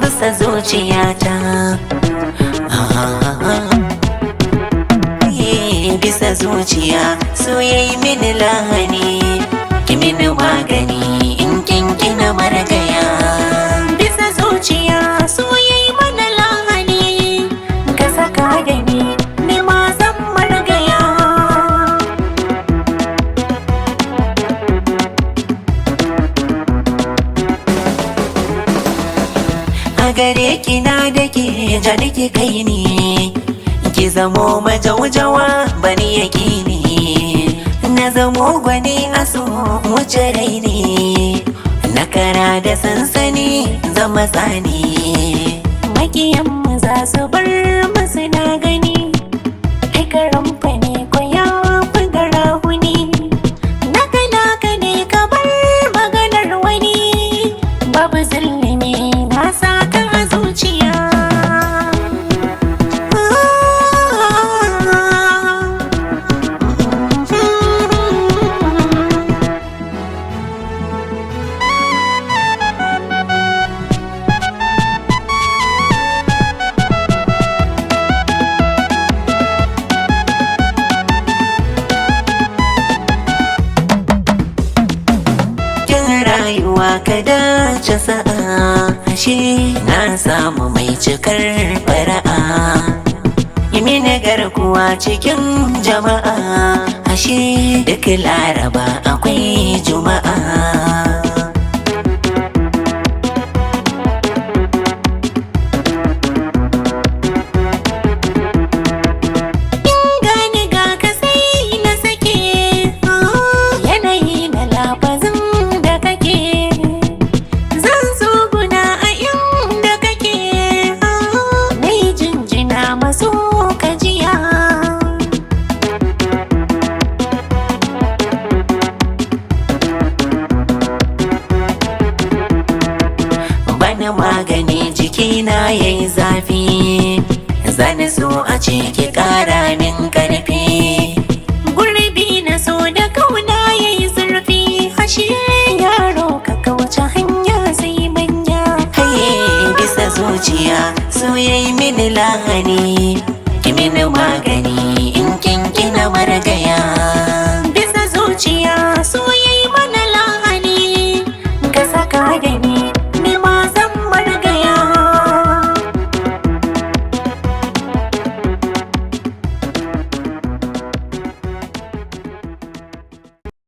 bisa zuciyata. Bisa zuciya so yayi mini lahani, ki mini magani in kinkina margaya. Bisa zuciya so yayi mana lahani, ka saka da ni ma zan margaya. A gare ki na da ke ja ki kai ni, ki zamo majaujawa bani yakini, na zamo gwani a so wuce raini, na kara da sansani zama tsani. Makiyanmu za su bar masu na gani, ai karamfa ne ko ya fi garahuni. Naka ne ka bar maganar wani, babu zulumi na saka a zuciya. Rayuwa ka dace sa'a, ashe na samu mai cikar fara'a. Yi mini garkuwa cikin jama'a, ashe duk laraba akwai juma'a. Magani jikina yayi zafi, zani so a ce ki kara min karfi. Gurbi na so da kauna yayi zurfi, hashe yaro ka kauce hanya sai manya. Haye bisa zuciya so yayi mini lahani, ki mini magani in kinkina margaya.